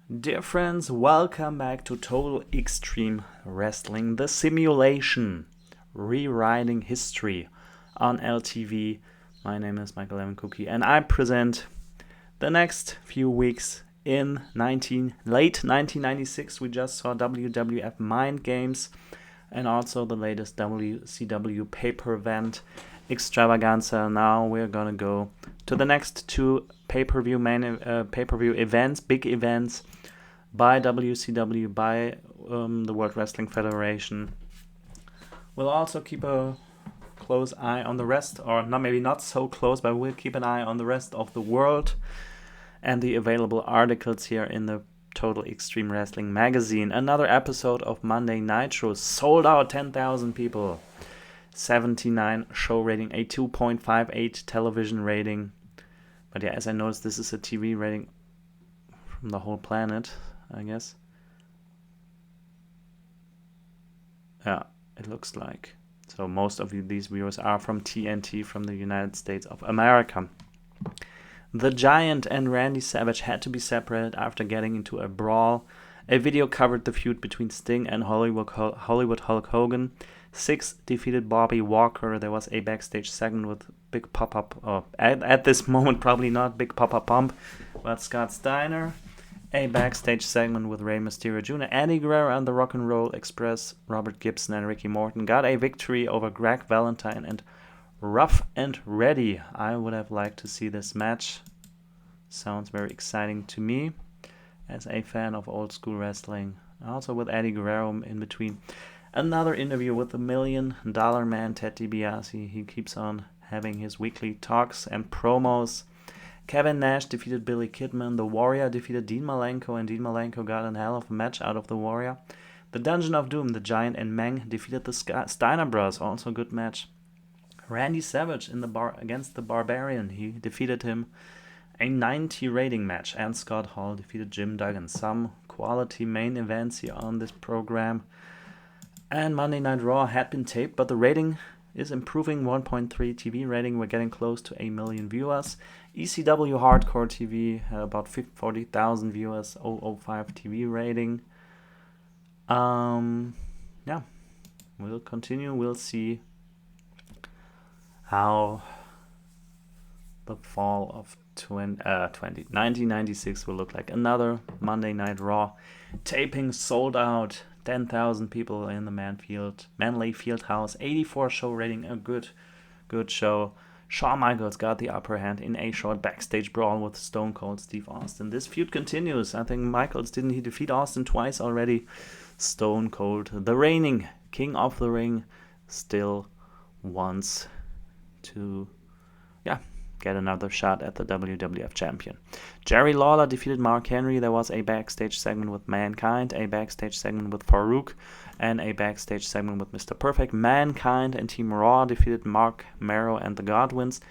Dear friends, welcome back to Total Extreme Wrestling, the simulation, rewriting history on LTV. My name is Michael Evan Cookie, and I present the next few weeks in late 1996. We just saw WWF Mind Games and also the latest WCW pay-per-event extravaganza. Now we're gonna go to the next two pay-per-view events, big events by WCW, by the World Wrestling Federation. We'll also keep a close eye on the rest, or maybe not so close, but we'll keep an eye on the rest of the world and the available articles here in the Total Extreme Wrestling magazine. Another episode of Monday Nitro, sold out 10,000 people, 79 show rating, a 2.58 television rating. But yeah, as I noticed, this is a TV rating from the whole planet, I guess. Yeah, it looks like. So most of these viewers are from TNT, from the United States of America. The Giant and Randy Savage had to be separated after getting into a brawl. A video covered the feud between Sting and Hollywood Hulk Hogan. Six defeated Bobby Walker. There was a backstage segment with Big Papa, at this moment probably not Big Papa Pump, but Scott Steiner. A backstage segment with Rey Mysterio Jr., Eddie Guerrero and the Rock and Roll Express. Robert Gibson and Ricky Morton got a victory over Greg Valentine and Rough and Ready. I would have liked to see this match. Sounds very exciting to me as a fan of old school wrestling. Also with Eddie Guerrero in between. Another interview with the $1 Million Man, Ted DiBiase. He keeps on having his weekly talks and promos. Kevin Nash defeated Billy Kidman. The Warrior defeated Dean Malenko, and Dean Malenko got a hell of a match out of the Warrior. The Dungeon of Doom, the Giant and Meng defeated the Steiner Bros. Also a good match. Randy Savage in the against the Barbarian. He defeated him. A 90 rating match. And Scott Hall defeated Jim Duggan. Some quality main events here on this program. And Monday Night Raw had been taped, but the rating is improving. 1.3 TV rating. We're getting close to 1 million viewers. ECW Hardcore TV had about 40,000 viewers. 005 TV rating. Yeah, we'll continue. We'll see how the fall of 1996 will look like. Another Monday Night Raw taping, sold out. 10,000 people in the Manley Fieldhouse. 84 show rating, a good show. Shawn Michaels got the upper hand in a short backstage brawl with Stone Cold Steve Austin. This feud continues. I think Michaels, didn't he defeat Austin twice already? Stone Cold, the reigning King of the Ring, still wants to get another shot at the WWF champion. Jerry Lawler defeated Mark Henry. There was a backstage segment with Mankind, a backstage segment with Farouk, and a backstage segment with Mr. Perfect. Mankind and Team Raw defeated Mark Merrow and the Godwins.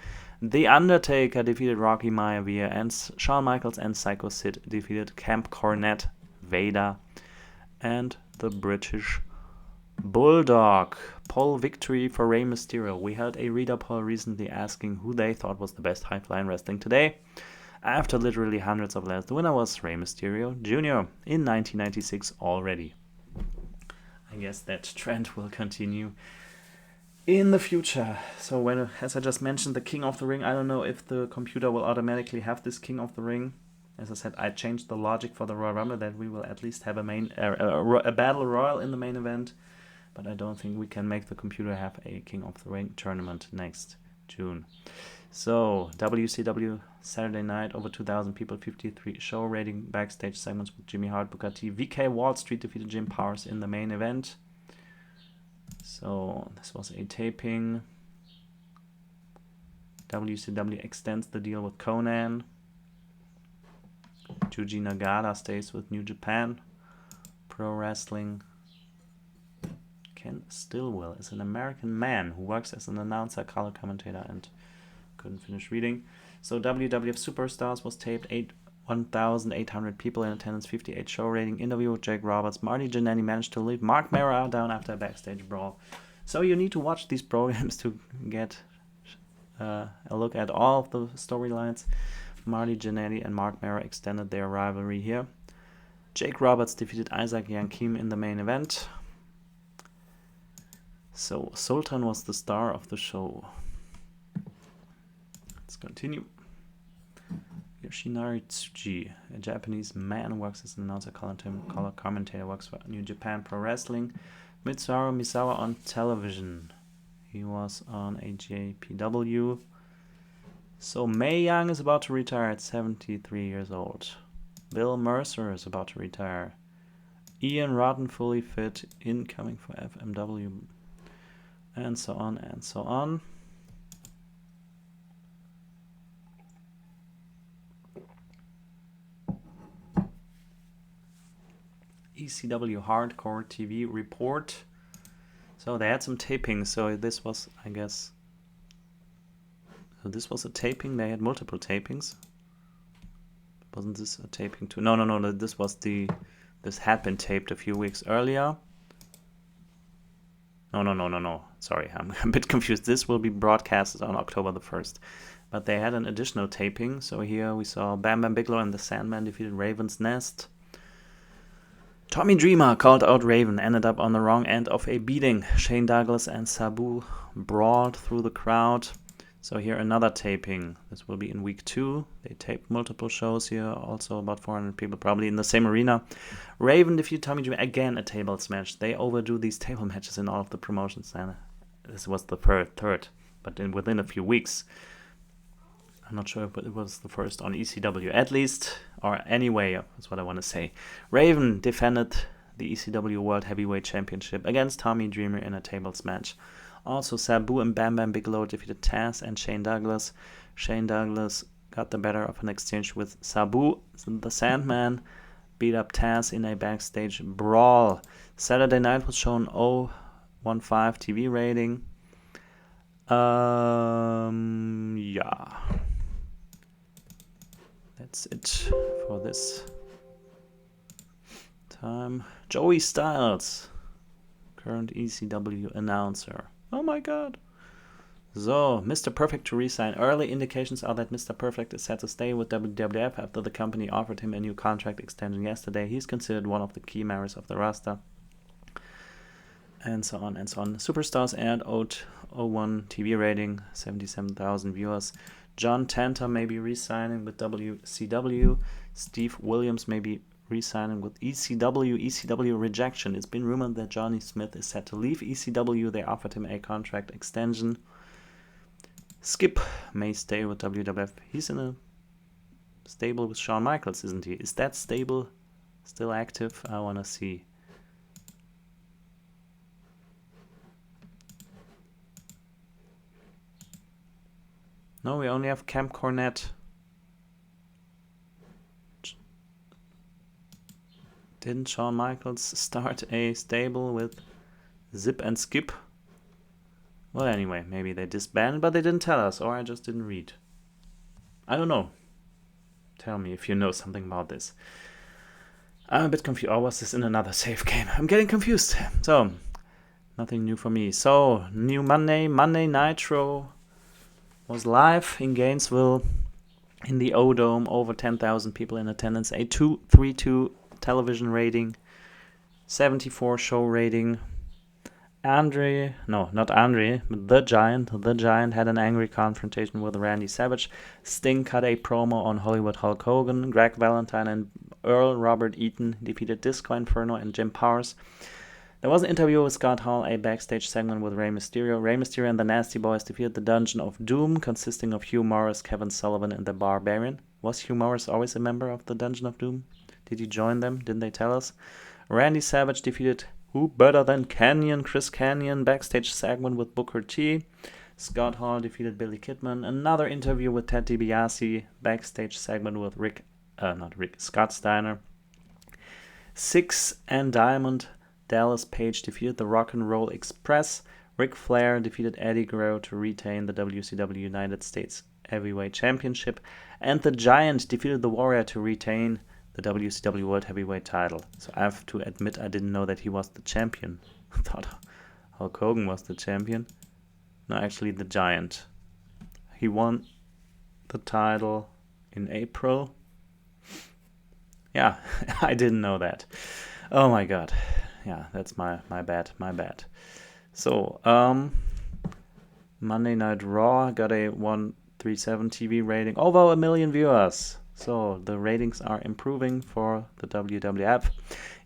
The Undertaker defeated Rocky Maivia, and Shawn Michaels and Psycho Sid defeated Camp Cornette, Vader, and the British Bulldog. Poll victory for Rey Mysterio. We had a reader poll recently asking who they thought was the best high-flying wrestling today. After literally hundreds of letters, the winner was Rey Mysterio Jr. in 1996 already. I guess that trend will continue in the future. So as I just mentioned, the King of the Ring, I don't know if the computer will automatically have this King of the Ring. As I said, I changed the logic for the Royal Rumble that we will at least have a Battle Royal in the main event. But I don't think we can make the computer have a King of the Ring tournament next June. So, WCW Saturday night, over 2,000 people, 53 show rating, backstage segments with Jimmy Hart, Booker T. VK Wall Street defeated Jim Powers in the main event. So, this was a taping. WCW extends the deal with Conan. Yuji Nagata stays with New Japan Pro Wrestling. Ken Stillwell is an American man who works as an announcer, color commentator, and couldn't finish reading. So WWF Superstars was taped. 1,800 people in attendance, 58 show rating. Interview with Jake Roberts. Marty Jannetty managed to lead Mark Merrow down after a backstage brawl. So you need to watch these programs to get a look at all of the storylines. Marty Jannetty and Mark Merrow extended their rivalry here. Jake Roberts defeated Isaac Yankim in the main event. So Sultan was the star of the show. Let's continue. Yoshinari Tsuji, a Japanese man, works as an announcer, color commentator, works for New Japan Pro Wrestling. Mitsuharu Misawa on television. He was on AJPW. So Mae Young is about to retire at 73 years old. Bill Mercer is about to retire. Ian Rotten fully fit, incoming for FMW. And so on and so on. ECW Hardcore TV report. So they had some tapings. So this was, I guess, so this was a taping. They had multiple tapings. Wasn't this a taping too? No. This was this had been taped a few weeks earlier. No. Sorry, I'm a bit confused. This will be broadcasted on October the 1st. But they had an additional taping. So here we saw Bam Bam Bigelow and the Sandman defeated Raven's Nest. Tommy Dreamer called out Raven, ended up on the wrong end of a beating. Shane Douglas and Sabu brawled through the crowd. So here another taping. This will be in week 2. They taped multiple shows here, also about 400 people, probably in the same arena. Raven defeated Tommy Dreamer, again a tables match. They overdo these table matches in all of the promotions. And this was the third, but within a few weeks. I'm not sure if it was the first on ECW, at least, or anyway, that's what I want to say. Raven defended the ECW World Heavyweight Championship against Tommy Dreamer in a tables match. Also, Sabu and Bam Bam Bigelow defeated Taz and Shane Douglas. Shane Douglas got the better of an exchange with Sabu. The Sandman beat up Taz in a backstage brawl. Saturday night was shown 015 TV rating. Yeah. That's it for this time. Joey Styles, current ECW announcer. Oh my god. So, Mr. Perfect to resign. Early indications are that Mr. Perfect is set to stay with WWF after the company offered him a new contract extension yesterday. He's considered one of the key members of the roster. And so on and so on. Superstars aired 001 TV rating, 77,000 viewers. John Tanter may be re-signing with WCW. Steve Williams may be re-signing with ECW. ECW rejection. It's been rumored that Johnny Smith is set to leave ECW. They offered him a contract extension. Skip may stay with WWF. He's in a stable with Shawn Michaels, isn't he? Is that stable still active? I want to see. No, we only have Camp Cornette. Didn't Shawn Michaels start a stable with Zip and Skip? Well, anyway, maybe they disbanded, but they didn't tell us, or I just didn't read. I don't know. Tell me if you know something about this. I'm a bit confused. Or was this in another save game? I'm getting confused. So, nothing new for me. So, new Monday Nitro was live in Gainesville in the O-Dome, over 10,000 people in attendance, a 232 television rating, 74 show rating. The Giant had an angry confrontation with Randy Savage. Sting cut a promo on Hollywood Hulk Hogan. Greg Valentine and Earl Robert Eaton defeated Disco Inferno and Jim Powers. There was an interview with Scott Hall, a backstage segment with Rey Mysterio. Rey Mysterio and the Nasty Boys defeated the Dungeon of Doom, consisting of Hugh Morris, Kevin Sullivan, and the Barbarian. Was Hugh Morris always a member of the Dungeon of Doom? Did he join them? Didn't they tell us? Randy Savage defeated Who Better Than Canyon, Chris Canyon, backstage segment with Booker T. Scott Hall defeated Billy Kidman. Another interview with Ted DiBiase, backstage segment with Scott Steiner. Six and Diamond, Dallas Page defeated the Rock and Roll Express. Ric Flair defeated Eddie Guerrero to retain the WCW United States Heavyweight Championship. And the Giant defeated the Warrior to retain the WCW World Heavyweight title. So I have to admit I didn't know that he was the champion. I thought Hulk Hogan was the champion. No, actually the Giant. He won the title in April. Yeah, I didn't know that. Oh my god. Yeah, that's my bad. So, Monday Night Raw got a 137 TV rating, over 1 million viewers. So the ratings are improving for the WWF.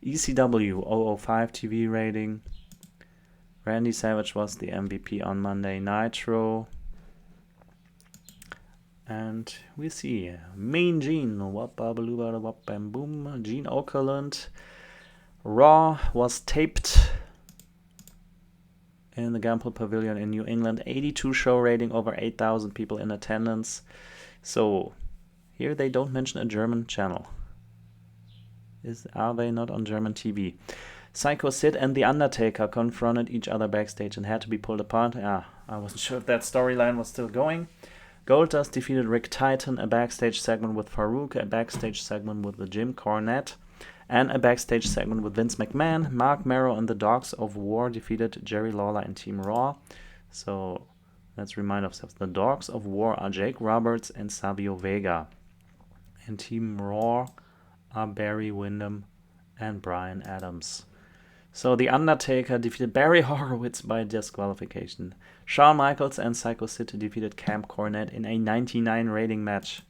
ECW 005 TV rating. Randy Savage was the MVP on Monday Nitro. And we see Mean Gene, Gene Okerlund. Raw was taped in the Gamble Pavilion in New England. 82 show rating, over 8,000 people in attendance. So here they don't mention a German channel. Are they not on German TV? Psycho Sid and The Undertaker confronted each other backstage and had to be pulled apart. I wasn't sure if that storyline was still going. Goldust defeated Rick Titan, a backstage segment with Farouk, a backstage segment with the Jim Cornette, and a backstage segment with Vince McMahon. Mark Merrow and the Dogs of War defeated Jerry Lawler and Team Raw. So let's remind ourselves, the Dogs of War are Jake Roberts and Savio Vega. And Team Raw are Barry Windham and Brian Adams. So The Undertaker defeated Barry Horowitz by disqualification. Shawn Michaels and Psycho Sid defeated Camp Cornette in a 99 rating match.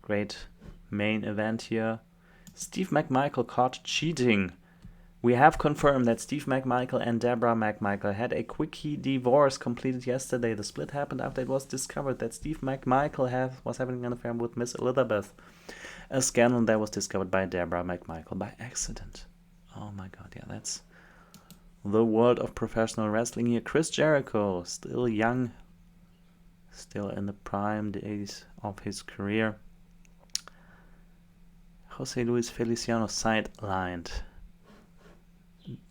Great main event here. Steve McMichael caught cheating. We have confirmed that Steve McMichael and Deborah McMichael had a quickie divorce completed yesterday. The split happened after it was discovered that Steve McMichael was having an affair with Miss Elizabeth. A scandal that was discovered by Deborah McMichael by accident. Oh my god, yeah, that's the world of professional wrestling here. Chris Jericho, still young, still in the prime days of his career. Jose Luis Feliciano sidelined.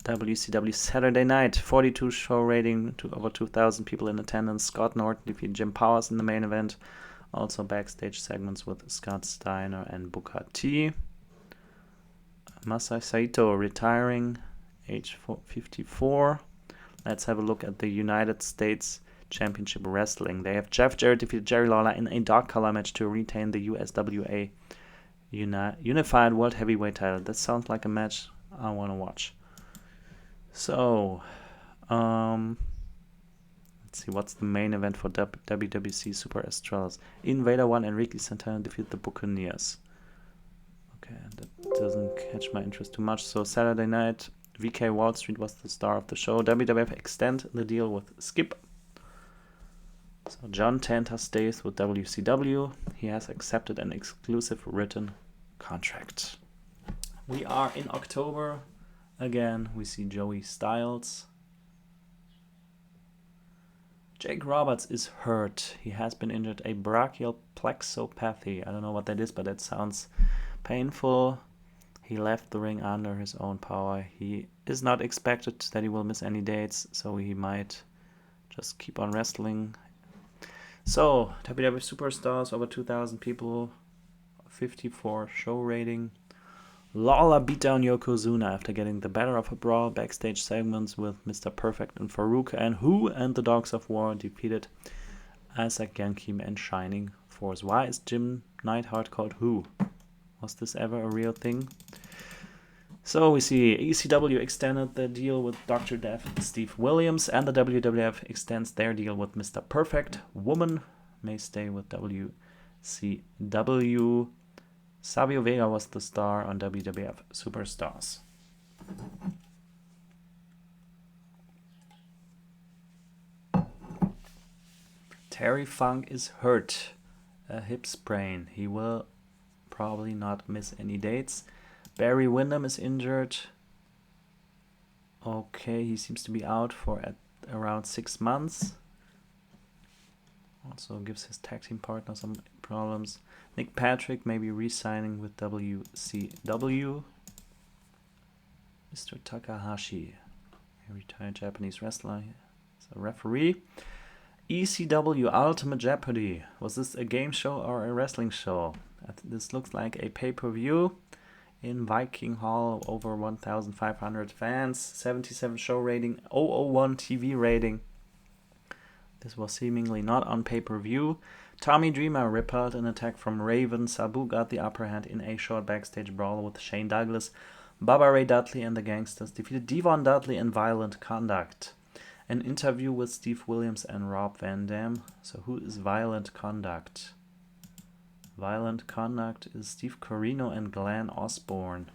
WCW Saturday night, 42 show rating, to over 2,000 people in attendance. Scott Norton defeated Jim Powers in the main event. Also backstage segments with Scott Steiner and Booker T. Masai Saito retiring, age 54. Let's have a look at the United States Championship Wrestling. They have Jeff Jarrett defeated Jerry Lawler in a dark color match to retain the USWA Unified World Heavyweight title. That sounds like a match I want to watch. So, let's see, what's the main event for WWC Super Estrellas? Invader 1 and Ricky Santana defeat the Buccaneers. Okay, that doesn't catch my interest too much. So Saturday night, VK Wall Street was the star of the show. WWF extend the deal with Skip. So John Tenta stays with WCW. He has accepted an exclusive written contract. We are in October. Again, we see Joey Styles. Jake Roberts is hurt. He has been injured, a brachial plexopathy. I don't know what that is, but it sounds painful. He left the ring under his own power. He is not expected that he will miss any dates, so he might just keep on wrestling. So, WWF Superstars, over 2,000 people, 54 show rating. Lawler beat down Yokozuna after getting the better of a brawl. Backstage segments with Mr. Perfect and Farouk, and Who and the Dogs of War defeated Isaac Yankem and Shining Force. Why is Jim Neidhart called Who? Was this ever a real thing? So we see ECW extended the deal with Dr. Death and Steve Williams, and the WWF extends their deal with Mr. Perfect. Woman may stay with WCW. Savio Vega was the star on WWF Superstars. Terry Funk is hurt. A hip sprain. He will probably not miss any dates. Barry Windham is injured. Okay, he seems to be out for around 6 months. Also gives his tag team partner some problems. Nick Patrick may be re-signing with WCW. Mr. Takahashi, a retired Japanese wrestler, is a referee. ECW Ultimate Jeopardy. Was this a game show or a wrestling show? This looks like a pay-per-view in Viking Hall. Over 1,500 fans. 77 show rating. 001 TV rating. This was seemingly not on pay-per-view. Tommy Dreamer repelled an attack from Raven. Sabu got the upper hand in a short backstage brawl with Shane Douglas. Bubba Ray Dudley and the Gangsters defeated Devon Dudley in Violent Conduct. An interview with Steve Williams and Rob Van Dam. So who is Violent Conduct? Violent Conduct is Steve Corino and Glenn Osborne.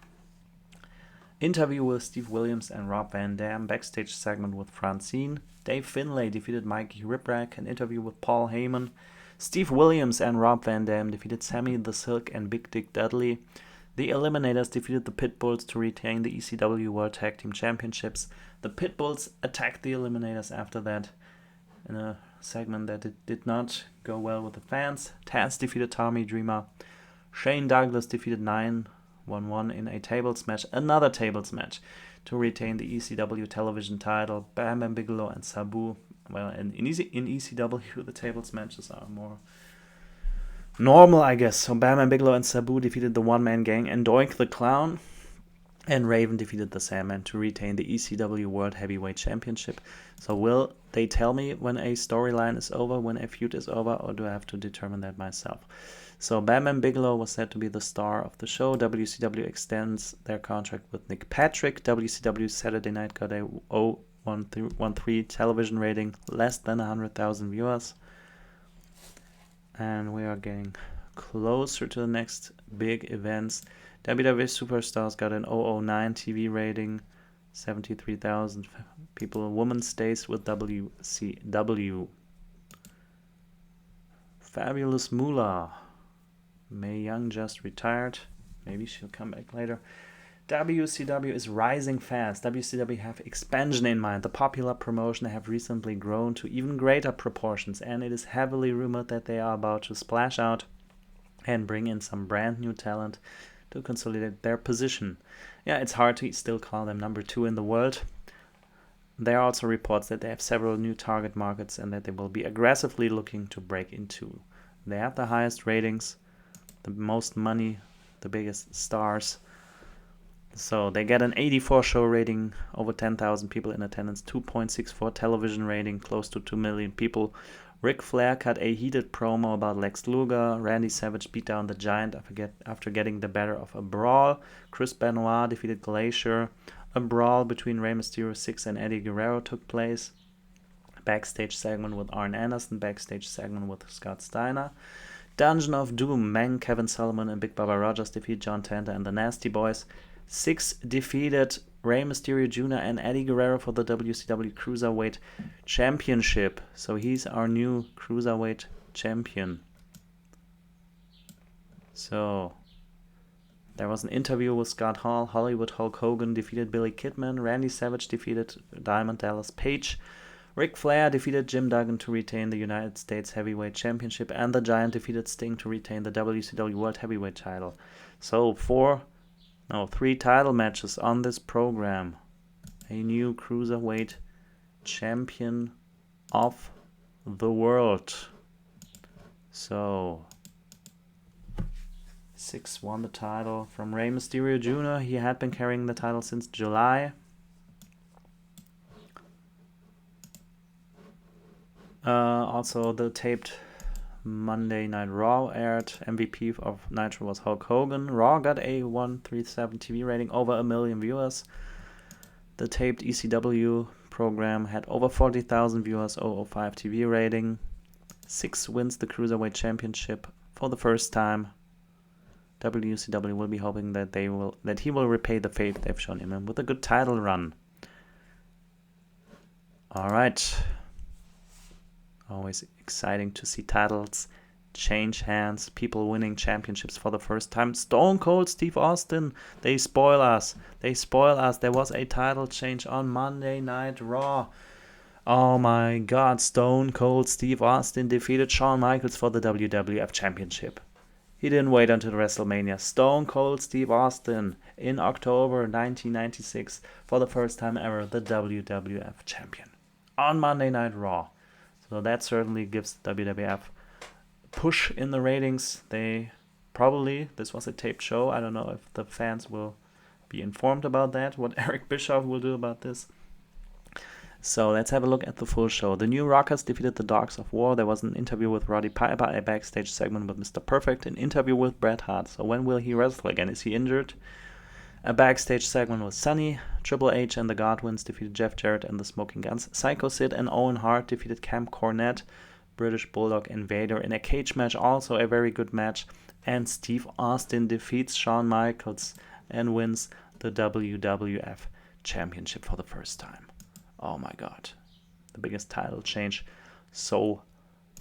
Interview with Steve Williams and Rob Van Dam. Backstage segment with Francine. Dave Finlay defeated Mikey Ripwreck. An interview with Paul Heyman. Steve Williams and Rob Van Dam defeated Sammy the Silk and Big Dick Dudley. The Eliminators defeated the Pitbulls to retain the ECW World Tag Team Championships. The Pitbulls attacked the Eliminators after that in a segment that did not go well with the fans. Taz defeated Tommy Dreamer. Shane Douglas defeated 911 in a tables match, another tables match, to retain the ECW television title. Bam Bam Bigelow and Sabu. Well, in ECW, the tables matches are more normal, I guess. So Bam Bam Bigelow and Sabu defeated the one-man gang and Doink the Clown. And Raven defeated the Sandman to retain the ECW World Heavyweight Championship. So will they tell me when a storyline is over, when a feud is over, or do I have to determine that myself? So Bam Bam Bigelow was said to be the star of the show. WCW extends their contract with Nick Patrick. WCW Saturday Night got a 0.13 television rating, less than 100,000 viewers. And we are getting closer to the next big events. WWF Superstars got an 009 TV rating, 73,000 people. Woman stays with WCW. Fabulous Moolah. Mae Young just retired. Maybe she'll come back later. WCW is rising fast. WCW have expansion in mind. The popular promotion have recently grown to even greater proportions, and it is heavily rumored that they are about to splash out and bring in some brand new talent to consolidate their position. Yeah, it's hard to still call them number 2 in the world. There are also reports that they have several new target markets and that they will be aggressively looking to break into. They have the highest ratings, the most money, the biggest stars. So they get an 84 show rating, over 10,000 people in attendance, 2.64 television rating, close to 2 million people. Ric Flair cut a heated promo about Lex Luger. Randy Savage beat down the Giant after getting the better of a brawl. Chris Benoit defeated Glacier. A brawl between Rey Mysterio 6 and Eddie Guerrero took place. Backstage segment with Arn Anderson. Backstage segment with Scott Steiner. Dungeon of Doom. Meng, Kevin Sullivan, and Big Bubba Rogers defeat John Tenta and the Nasty Boys. Six defeated Rey Mysterio Jr. and Eddie Guerrero for the WCW Cruiserweight Championship. So he's our new Cruiserweight Champion. So there was an interview with Scott Hall. Hollywood Hulk Hogan defeated Billy Kidman. Randy Savage defeated Diamond Dallas Page. Ric Flair defeated Jim Duggan to retain the United States Heavyweight Championship. And the Giant defeated Sting to retain the WCW World Heavyweight title. So 3 title matches on this program. A new Cruiserweight Champion of the world. So 6 won the title from Rey Mysterio Jr. He had been carrying the title since July. Also, the taped Monday Night Raw aired. MVP of Nitro was Hulk Hogan. Raw got a 137 TV rating, over 1 million viewers. The taped ECW program had over 40,000 viewers, 005 TV rating. 6 wins the Cruiserweight Championship for the first time. WCW will be hoping that he will repay the faith they've shown him with a good title run. Alright. Always exciting to see titles change hands, people winning championships for the first time. Stone Cold Steve Austin, they spoil us. There was a title change on Monday Night Raw. Oh my god, Stone Cold Steve Austin defeated Shawn Michaels for the WWF Championship. He didn't wait until WrestleMania. Stone Cold Steve Austin in October 1996, for the first time ever, the WWF Champion on Monday Night Raw. So that certainly gives WWF push in the ratings. This was a taped show. I don't know if the fans will be informed about that, what Eric Bischoff will do about this. So let's have a look at the full show. The New Rockers defeated the Dogs of War. There was an interview with Roddy Piper, a backstage segment with Mr. Perfect, an interview with Bret Hart. So when will he wrestle again? Is he injured? A backstage segment with Sunny. Triple H and the Godwins defeated Jeff Jarrett and the Smoking Guns. Psycho Sid and Owen Hart defeated Camp Cornette, British Bulldog and Vader in a cage match. Also a very good match. And Steve Austin defeats Shawn Michaels and wins the WWF Championship for the first time. Oh my god. The biggest title change so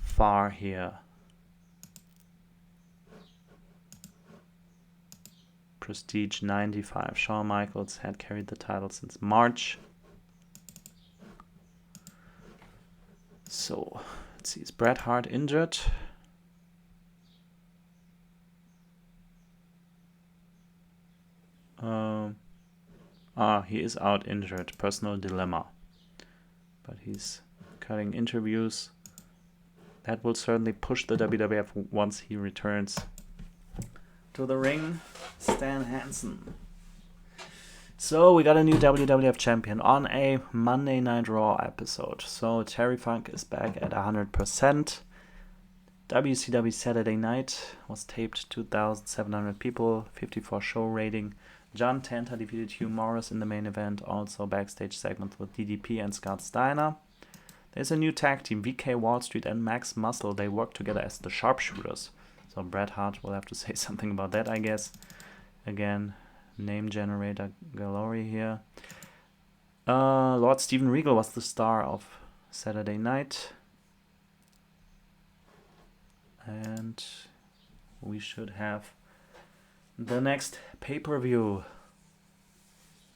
far here. Prestige 95. Shawn Michaels had carried the title since March. So, let's see. Is Bret Hart injured? He is out injured. Personal dilemma. But he's cutting interviews. That will certainly push the WWF once he returns to the ring. Stan Hansen. So we got a new WWF champion on a Monday Night Raw episode. So Terry Funk is back at 100%. WCW Saturday Night was taped 2,700 people, 54 show rating. John Tenta defeated Hugh Morris in the main event. Also backstage segment with DDP and Scott Steiner. There's a new tag team, VK Wall Street and Max Muscle. They work together as the Sharpshooters. So Bret Hart will have to say something about that, I guess. Again, name generator galore here. Lord Steven Regal was the star of Saturday Night. And we should have the next pay-per-view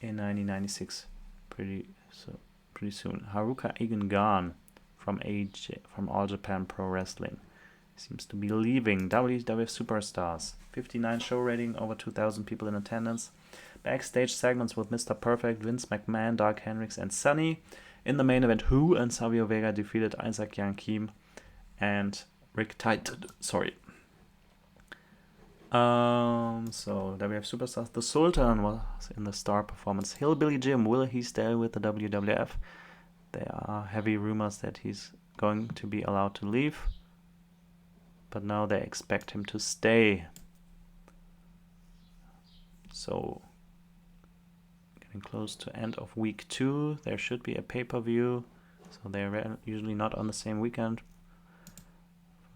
in 1996 pretty soon. Haruka Igan from All Japan Pro Wrestling seems to be leaving. WWF Superstars, 59 show rating, over 2,000 people in attendance. Backstage segments with Mr. Perfect, Vince McMahon, Dark Hendricks, and Sunny. In the main event, Who and Savio Vega defeated Isaac Yankeem and Rick Titan. Sorry. So WWF Superstars, the Sultan was in the star performance. Hillbilly Jim, will he stay with the WWF? There are heavy rumors that he's going to be allowed to leave, but now they expect him to stay. So getting close to end of week 2, there should be a pay-per-view. So they're usually not on the same weekend.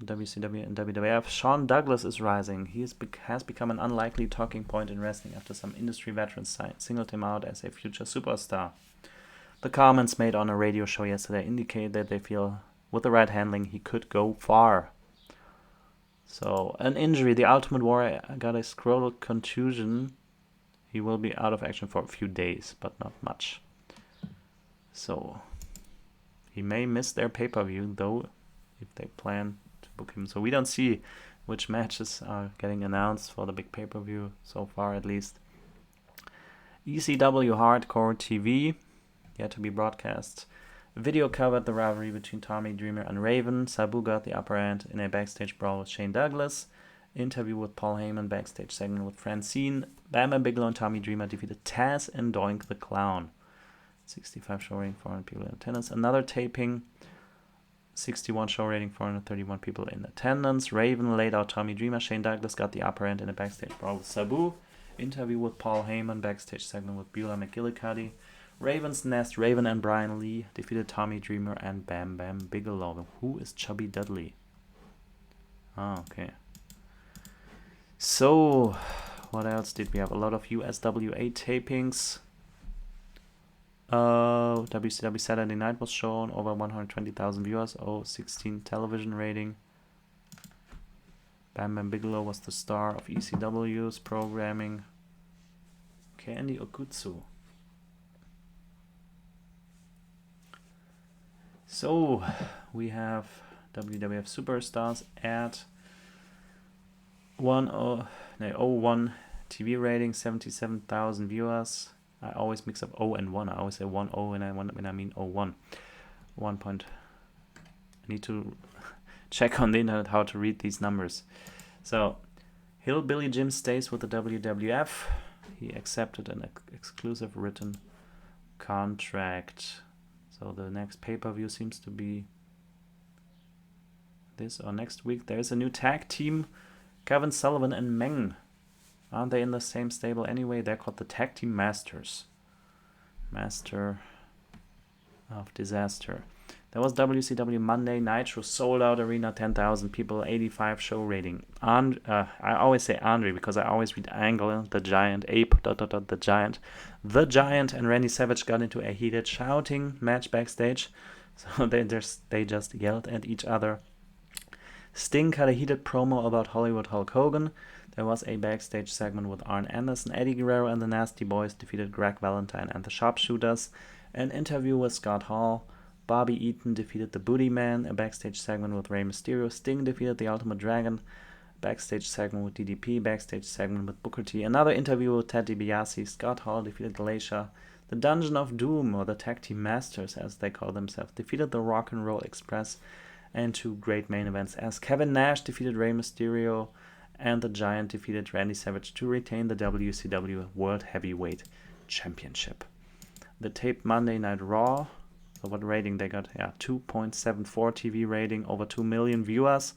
WCW and WWF. Shawn Douglas is rising. He has become an unlikely talking point in wrestling after some industry veterans singled him out as a future superstar. The comments made on a radio show yesterday indicate that they feel with the right handling he could go far. So, an injury. The Ultimate Warrior got a scrotal contusion. He will be out of action for a few days, but not much. So, he may miss their pay-per-view, though, if they plan to book him. So we don't see which matches are getting announced for the big pay-per-view so far, at least. ECW Hardcore TV, yet to be broadcast. Video covered the rivalry between Tommy Dreamer and Raven. Sabu got the upper hand in a backstage brawl with Shane Douglas. Interview with Paul Heyman, backstage segment with Francine. Bam Bam Bigelow and Tommy Dreamer defeated Taz and Doink the Clown. 65 show rating, 400 people in attendance. Another taping, 61 show rating, 431 people in attendance. Raven laid out Tommy Dreamer. Shane Douglas got the upper hand in a backstage brawl with Sabu. Interview with Paul Heyman, backstage segment with Beulah McGillicuddy. Raven's Nest, Raven and Brian Lee defeated Tommy Dreamer and Bam Bam Bigelow. Who is Chubby Dudley? Okay. So, what else did we have? A lot of USWA tapings. WCW Saturday Night was shown, over 120,000 viewers, 16 television rating. Bam Bam Bigelow was the star of ECW's programming. Candy Okutsu. So, we have WWF Superstars at 01 TV rating, 77,000 viewers. I always mix up 0 and 1. I always say 1-0 when I mean 01. 1 point. I need to check on the internet how to read these numbers. So, Hillbilly Jim stays with the WWF. He accepted an exclusive written contract. So the next pay-per-view seems to be this or next week. There is a new tag team, Kevin Sullivan and Meng. Aren't they in the same stable anyway? They're called the Tag Team Masters. Master of Disaster. There was WCW Monday Nitro, sold out arena, 10,000 people, 85 show rating. I always say Andre because I always read Angle, the Giant, the Giant. The Giant and Randy Savage got into a heated shouting match backstage. So they just yelled at each other. Sting had a heated promo about Hollywood Hulk Hogan. There was a backstage segment with Arn Anderson. Eddie Guerrero and the Nasty Boys defeated Greg Valentine and the Sharpshooters. An interview with Scott Hall. Bobby Eaton defeated the Booty Man. A backstage segment with Rey Mysterio. Sting defeated the Ultimate Dragon. Backstage segment with DDP. Backstage segment with Booker T. Another interview with Ted DiBiase. Scott Hall defeated Glacier. The Dungeon of Doom, or the Tag Team Masters as they call themselves, defeated the Rock and Roll Express. And two great main events as Kevin Nash defeated Rey Mysterio and the Giant defeated Randy Savage to retain the WCW World Heavyweight Championship. The taped Monday Night Raw, so what rating they got? 2.74 TV rating, over 2 million viewers.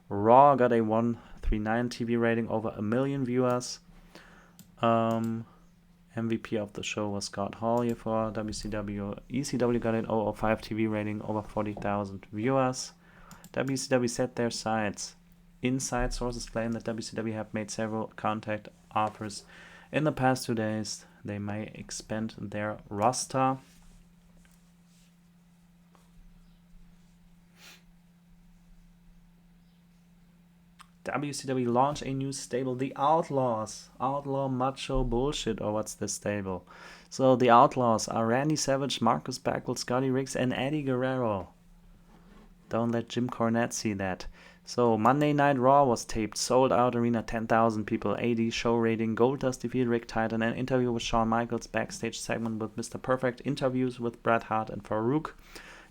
Raw got a 139 TV rating, over 1 million viewers. MVP of the show was Scott Hall here for WCW. ECW got an 005 TV rating, over 40,000 viewers. WCW set their sights. Inside sources claim that WCW have made several contact offers in the past 2 days. They may expand their roster. WCW launched a new stable, the Outlaws. Outlaw Macho Bullshit, or what's this stable? So the Outlaws are Randy Savage, Marcus Bagwell, Scotty Riggs, and Eddie Guerrero. Don't let Jim Cornette see that. So Monday Night Raw was taped, sold out arena, 10,000 people, 80 show rating. Goldust defeated Rick Titan, an interview with Shawn Michaels, backstage segment with Mr. Perfect, interviews with Bret Hart and Farouk.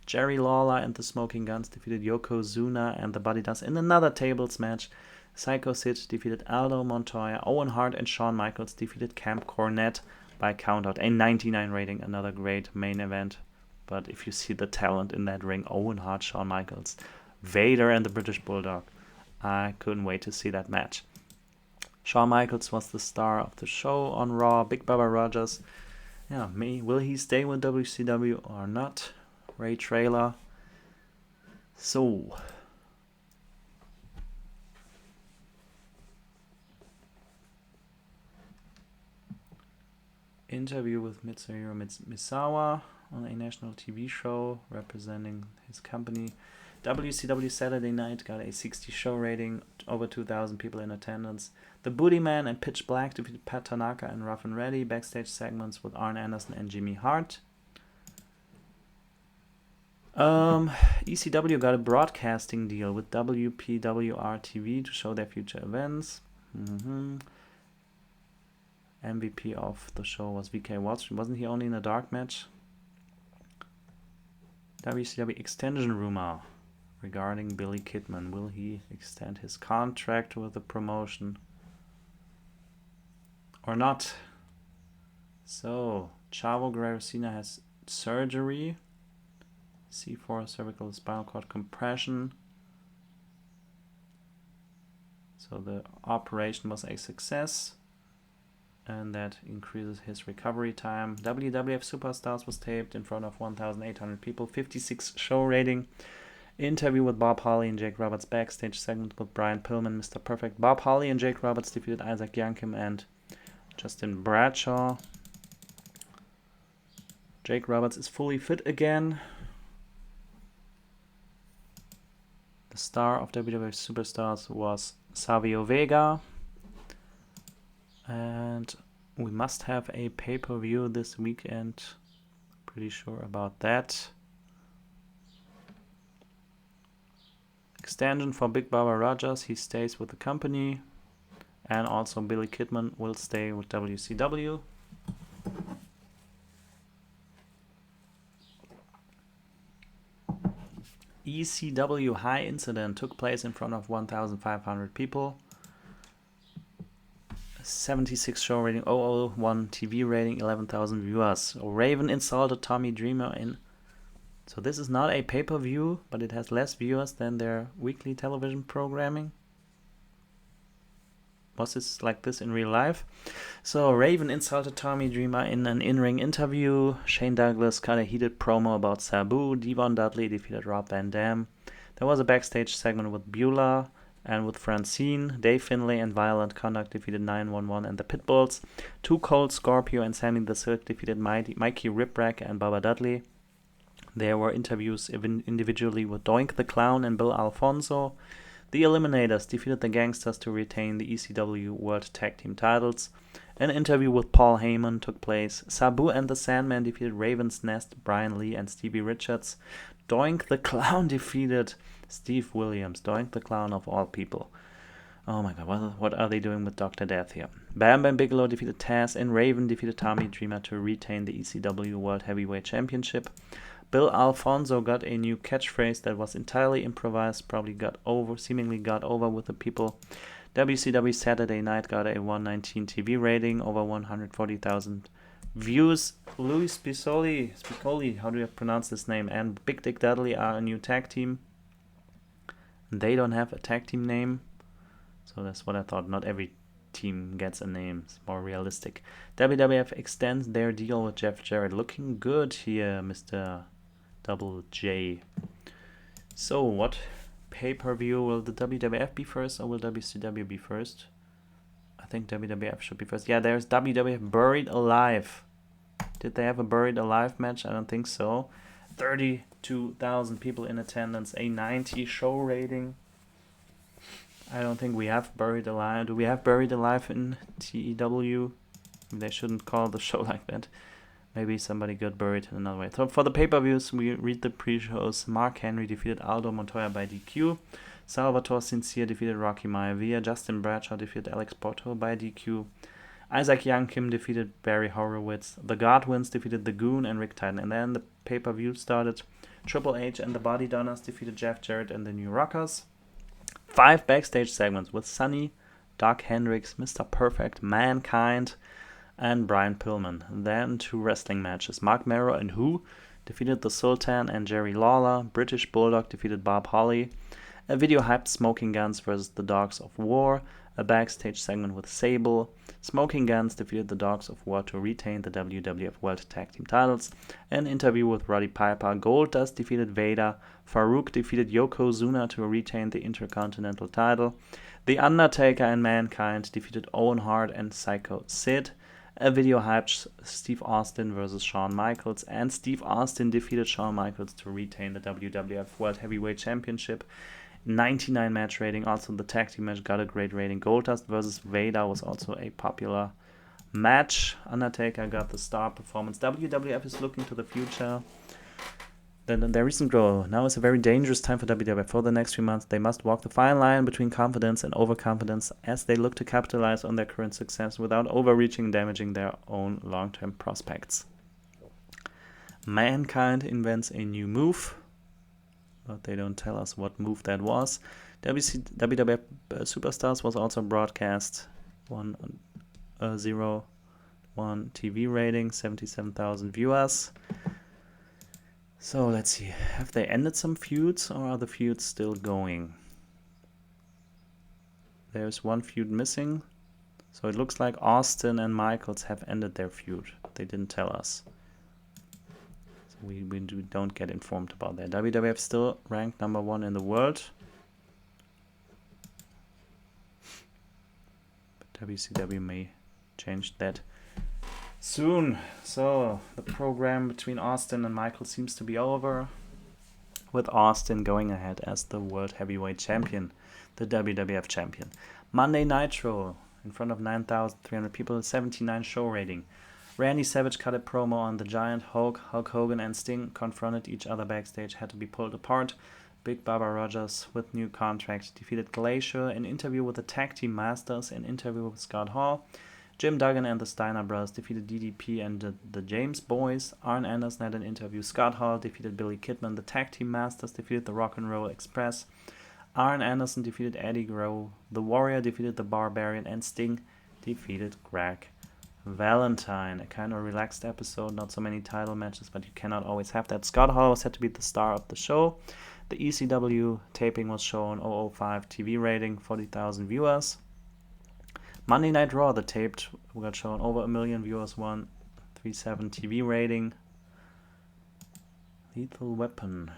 Jerry Lawler and the Smoking Guns defeated Yokozuna and the Buddy Dust in another tables match. Psycho Sid defeated Aldo Montoya. Owen Hart and Shawn Michaels defeated Camp Cornette by countout. A 99 rating, another great main event. But if you see the talent in that ring, Owen Hart, Shawn Michaels, Vader and the British Bulldog, I couldn't wait to see that match. Shawn Michaels was the star of the show on Raw. Big Bubba Rogers, will he stay with WCW or not? Ray Trailer. So, interview with Mitsuhiro Misawa on a national TV show representing his company. WCW Saturday Night got a 60 show rating, over 2,000 people in attendance. The Booty Man and Pitch Black defeated Pat Tanaka and Rough and Ready. Backstage segments with Arn Anderson and Jimmy Hart. ECW got a broadcasting deal with WPWR TV to show their future events. MVP of the show was VK Watson. Wasn't he only in a dark match? WCW extension rumor regarding Billy Kidman. Will he extend his contract with the promotion or not? So, Chavo Guerrero Cena has surgery. C4 cervical spinal cord compression. So the operation was a success, and that increases his recovery time. WWF Superstars was taped in front of 1,800 people, 56 show rating. Interview with Bob Holly and Jake Roberts, backstage segment with Brian Pillman, Mr. Perfect. Bob Holly and Jake Roberts defeated Isaac Yankem and Justin Bradshaw. Jake Roberts is fully fit again. The star of WWF Superstars was Savio Vega. And we must have a pay-per-view this weekend. Pretty sure about that. Extension for Big Baba Rogers. He stays with the company. And also Billy Kidman will stay with WCW. ECW High Incident took place in front of 1,500 people. 76 show rating, 001 TV rating, 11,000 viewers. Raven insulted Tommy Dreamer in So this is not a pay-per-view, but it has less viewers than their weekly television programming. Was this like this in real life? So Raven insulted Tommy Dreamer in an in-ring interview. Shane Douglas cut a heated promo about Sabu. Devon Dudley defeated Rob Van Dam. There was a backstage segment with Beulah and with Francine. Dave Finlay and Violent Conduct defeated 911 and the Pitbulls. Too Cold, Scorpio and Sammy the Silk defeated Mikey Ripwreck and Baba Dudley. There were interviews individually with Doink the Clown and Bill Alfonso. The Eliminators defeated the Gangsters to retain the ECW World Tag Team titles. An interview with Paul Heyman took place. Sabu and the Sandman defeated Raven's Nest, Brian Lee and Stevie Richards. Doink the Clown defeated Steve Williams. Doink the Clown of all people. Oh my god, what are they doing with Dr. Death here? Bam Bam Bigelow defeated Taz and Raven defeated Tommy Dreamer to retain the ECW World Heavyweight Championship. Bill Alfonso got a new catchphrase that was entirely improvised, seemingly got over with the people. WCW Saturday Night got a 119 TV rating, over 140,000 views. Louis Spicoli, how do you pronounce this name, and Big Dick Dudley are a new tag team. They don't have a tag team name, so that's what I thought. Not every team gets a name. It's more realistic. WWF extends their deal with Jeff Jarrett. Looking good here, Mr. Double J. So what pay-per-view will the WWF be first or will WCW be first? I think WWF should be first. Yeah, there's WWF Buried Alive. Did they have a Buried Alive match? I don't think so. 32,000 people in attendance, a 90 show rating. I don't think we have Buried Alive. Do we have Buried Alive in TEW? They shouldn't call the show like that. Maybe somebody got buried in another way. So for the pay-per-views, we read the pre-shows. Mark Henry defeated Aldo Montoya by DQ. Salvatore Sincere defeated Rocky Maivia. Justin Bradshaw defeated Alex Porto by DQ. Isaac Yankim defeated Barry Horowitz. The Godwins defeated The Goon and Rick Titan. And then the pay-per-view started. Triple H and the Body Donners defeated Jeff Jarrett and the New Rockers. 5 backstage segments with Sonny, Doc Hendricks, Mr. Perfect, Mankind, and Brian Pillman. Then 2 wrestling matches. Mark Mero and Who defeated the Sultan and Jerry Lawler. British Bulldog defeated Bob Holly. A video hyped Smoking Guns versus the Dogs of War. A backstage segment with Sable. Smoking Guns defeated the Dogs of War to retain the WWF World Tag Team titles. An interview with Roddy Piper. Goldust defeated Vader. Farouk defeated Yokozuna to retain the Intercontinental title. The Undertaker and Mankind defeated Owen Hart and Psycho Sid. A video hyped Steve Austin versus Shawn Michaels, and Steve Austin defeated Shawn Michaels to retain the WWF World Heavyweight Championship. 99 match rating. Also, the tag team match got a great rating. Goldust versus Vader was also a popular match. Undertaker got the star performance. WWF is looking to the future. Their recent growth. Now is a very dangerous time for WWF. For the next few months, they must walk the fine line between confidence and overconfidence as they look to capitalize on their current success without overreaching and damaging their own long-term prospects. Mankind invents a new move, but they don't tell us what move that was. WWF Superstars was also broadcast. 101 TV rating, 77,000 viewers. So let's see, have they ended some feuds or are the feuds still going? There's one feud missing. So it looks like Austin and Michaels have ended their feud. They didn't tell us. So we don't get informed about that. WWF still ranked number 1 in the world. But WCW may change that soon. So the program between Austin and Michael seems to be over, with Austin going ahead as the World Heavyweight Champion, the WWF Champion. Monday Nitro in front of 9,300 people, 79 show rating. Randy Savage cut a promo on the Giant. Hulk Hogan and Sting confronted each other backstage, had to be pulled apart. Big Baba Rogers with new contract defeated Glacier. An interview with the Tag Team Masters, an interview with Scott Hall. Jim Duggan and the Steiner Brothers defeated DDP and the James Boys. Arn Anderson had an interview. Scott Hall defeated Billy Kidman. The Tag Team Masters defeated the Rock and Roll Express. Arn Anderson defeated Eddie Guerrero. The Warrior defeated the Barbarian. And Sting defeated Greg Valentine, a kind of relaxed episode, not so many title matches, but you cannot always have that. Scott Hall was said to be the star of the show. The ECW taping was shown, 005 TV rating, 40,000 viewers. Monday Night Raw, the taped, got shown over 1 million viewers, 137 TV rating. Lethal Weapon,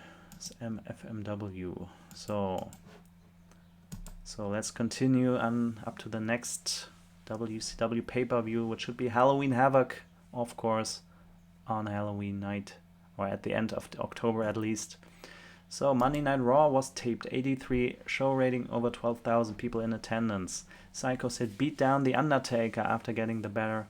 MFMW. So let's continue on up to the next WCW pay-per-view, which should be Halloween Havoc, of course, on Halloween night, or at the end of October at least. So Monday Night Raw was taped, 83 show rating, over 12,000 people in attendance. Psycho Sid beat down The Undertaker after getting the better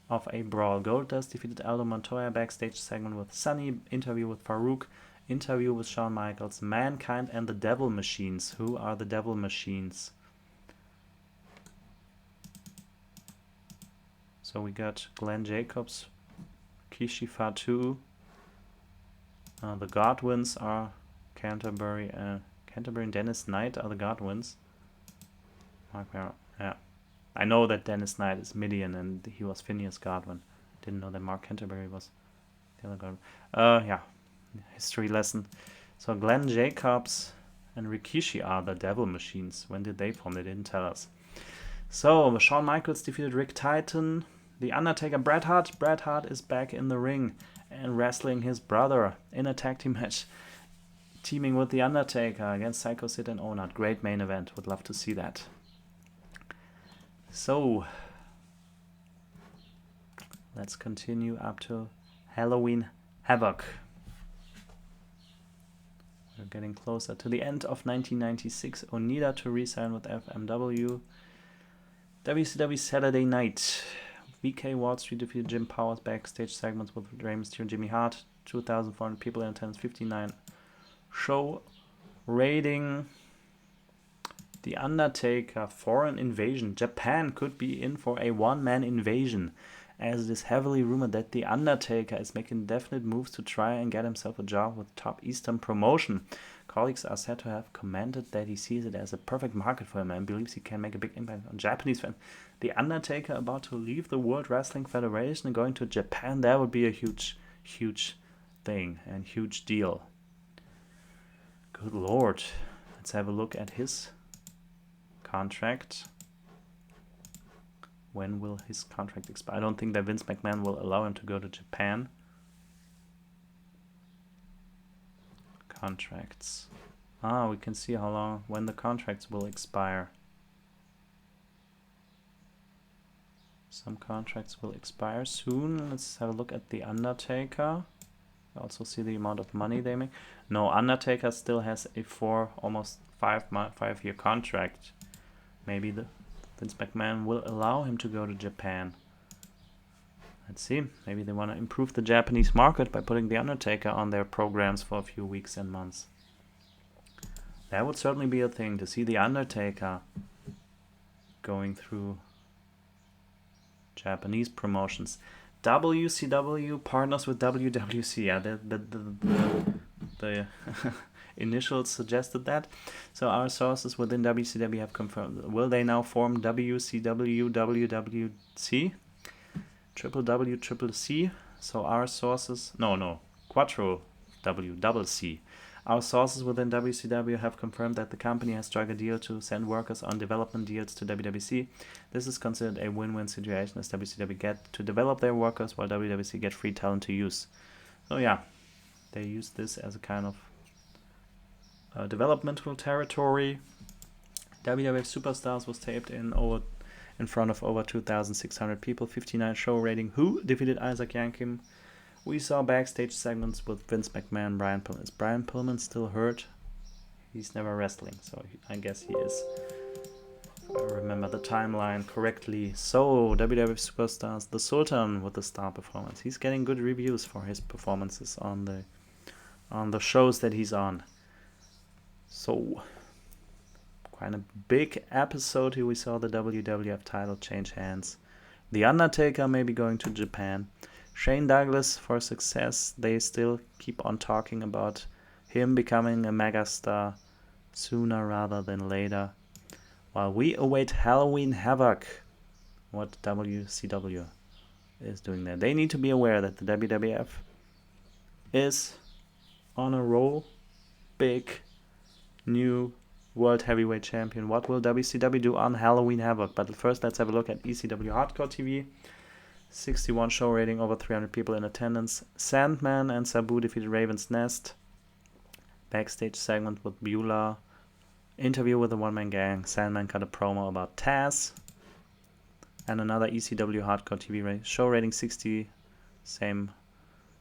of a brawl. Goldust defeated Aldo Montoya, backstage segment with Sunny, interview with Farouk, interview with Shawn Michaels, Mankind and the Devil Machines. Who are the Devil Machines? So we got Glenn Jacobs, Kishi Fatu, the Godwins are Canterbury and Dennis Knight are the Godwins. Yeah. I know that Dennis Knight is Midian and he was Phineas Godwin. Didn't know that Mark Canterbury was the other Godwin. Yeah, history lesson. So Glenn Jacobs and Rikishi are the Devil Machines. When did they form? They didn't tell us. So Shawn Michaels defeated Rick Titan. The Undertaker, Bret Hart. Bret Hart is back in the ring and wrestling his brother in a tag team match, teaming with The Undertaker against Psycho Sid and Onat. Great main event. Would love to see that. So let's continue up to Halloween Havoc. We're getting closer to the end of 1996. Onita to re-sign with FMW. WCW Saturday Night. VK Wall Street defeated Jim Powers, backstage segments with Rey Mysterio and Jimmy Hart. 2,400 people in attendance, 59 show rating. The Undertaker, foreign invasion. Japan could be in for a one-man invasion, as it is heavily rumored that The Undertaker is making definite moves to try and get himself a job with top Eastern promotion. Colleagues are said to have commented that he sees it as a perfect market for him and believes he can make a big impact on Japanese fans. The Undertaker about to leave the World Wrestling Federation and going to Japan, that would be a huge, huge thing and huge deal. Good Lord. Let's have a look at his contract. When will his contract expire? I don't think that Vince McMahon will allow him to go to Japan. Contracts. We can see when the contracts will expire. Some contracts will expire soon. Let's have a look at The Undertaker. Also see the amount of money they make. No, Undertaker still has a almost 5-year contract. Maybe Vince McMahon will allow him to go to Japan. Let's see. Maybe they want to improve the Japanese market by putting The Undertaker on their programs for a few weeks and months. That would certainly be a thing, to see The Undertaker going through Japanese promotions. WCW partners with WWC. Yeah, the initials suggested that. So our sources within WCW have confirmed. Will they now form WCW WWC? WCCC? So our sources... No. Quattro WCC. Our sources within WCW have confirmed that the company has struck a deal to send workers on development deals to WWC. This is considered a win-win situation, as WCW get to develop their workers while WWC get free talent to use. So yeah, they use this as a kind of developmental territory. WWF Superstars was taped in front of over 2,600 people, 59 show rating. Who defeated Isaac Yankem? We saw backstage segments with Vince McMahon, Brian Pillman. Is Brian Pillman still hurt? He's never wrestling, so I guess he is. If I remember the timeline correctly. So, WWF Superstars, the Sultan with the star performance. He's getting good reviews for his performances on the shows that he's on. So, quite a big episode here. We saw the WWF title change hands. The Undertaker may be going to Japan. Shane Douglas for success. They still keep on talking about him becoming a megastar sooner rather than later. While we await Halloween Havoc. What WCW is doing that. They need to be aware that the WWF is on a roll. Big new World Heavyweight Champion. What will WCW do on Halloween Havoc? But first, let's have a look at ECW Hardcore TV. 61 show rating, over 300 people in attendance. Sandman and Sabu defeated Raven's Nest. Backstage segment with Beulah. Interview with the one-man gang. Sandman cut a promo about Taz. And another ECW Hardcore TV show rating 60. Same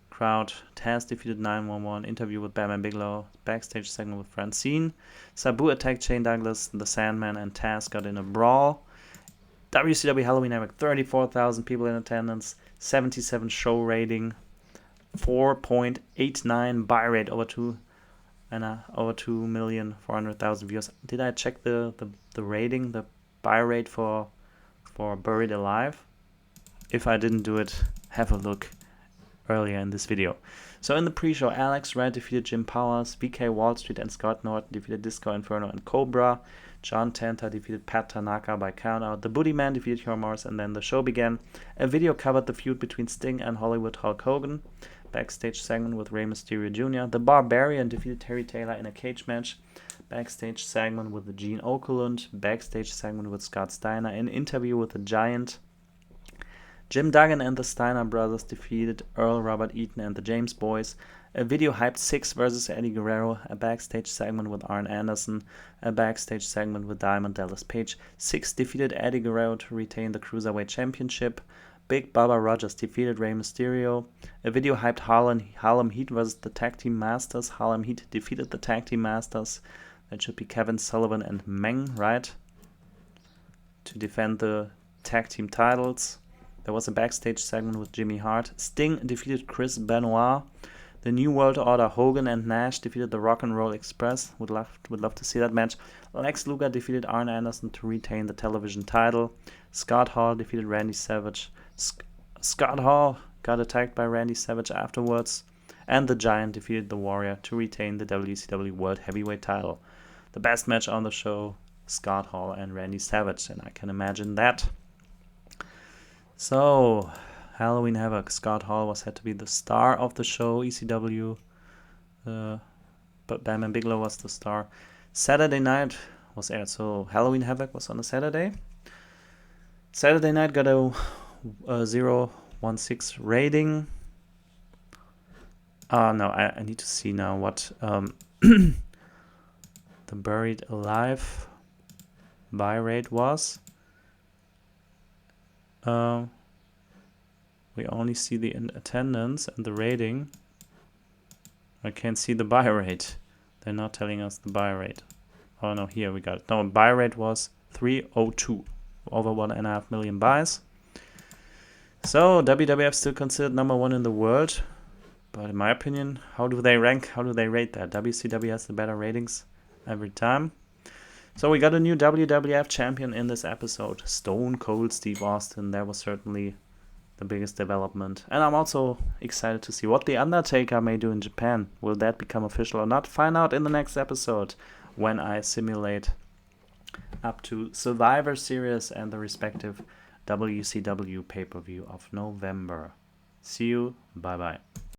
crowd. Taz defeated 911. Interview with Bam and Bigelow. Backstage segment with Francine. Sabu attacked Shane Douglas. The Sandman and Taz got in a brawl. WCW Halloween Havoc, 34,000 people in attendance. 77 show rating. 4.89 buy rate, over 2,400,000 views. Did I check the rating, the buy rate for Buried Alive? If I didn't do it, have a look earlier in this video. So in the pre-show, Alex Wright defeated Jim Powers, VK Wall Street and Scott Norton defeated Disco Inferno and Cobra. John Tenta defeated Pat Tanaka by countout. The Booty Man defeated Hugh Morris, and then the show began. A video covered the feud between Sting and Hollywood Hulk Hogan. Backstage segment with Rey Mysterio Jr. The Barbarian defeated Terry Taylor in a cage match. Backstage segment with the Gene Okerlund. Backstage segment with Scott Steiner. An interview with the Giant. Jim Duggan and the Steiner brothers defeated Earl, Robert Eaton, and the James Boys. A video hyped Six versus Eddie Guerrero. A backstage segment with Arn Anderson. A backstage segment with Diamond Dallas Page. Six defeated Eddie Guerrero to retain the Cruiserweight Championship. Big Bubba Rogers defeated Rey Mysterio. A video hyped Harlem Heat versus the Tag Team Masters. Harlem Heat defeated the Tag Team Masters. That should be Kevin Sullivan and Meng, right? To defend the tag team titles. There was a backstage segment with Jimmy Hart. Sting defeated Chris Benoit. The New World Order, Hogan and Nash defeated the Rock and Roll Express. Would love to see that match. Lex Luger defeated Arn Anderson to retain the television title. Scott Hall defeated Randy Savage. Scott Hall got attacked by Randy Savage afterwards. And the Giant defeated the Warrior to retain the WCW World Heavyweight title. The best match on the show, Scott Hall and Randy Savage, and I can imagine that. So, Halloween Havoc. Scott Hall was said to be the star of the show. ECW, but Bam and Bigelow was the star. Saturday night was aired, so Halloween Havoc was on a Saturday. Saturday night got a 0.16 rating. No, I need to see now what the Buried Alive buy rate was. We only see the attendance and the rating. I can't see the buy rate. They're not telling us the buy rate. Oh no, here we got it. No, buy rate was 302. Over 1.5 million buys. So WWF still considered number one in the world. But in my opinion, how do they rank? How do they rate that? WCW has the better ratings every time. So we got a new WWF champion in this episode. Stone Cold Steve Austin. That was certainly the biggest development. And I'm also excited to see what The Undertaker may do in Japan. Will that become official or not? Find out in the next episode when I simulate up to Survivor Series and the respective WCW pay-per-view of November. See you. Bye-bye.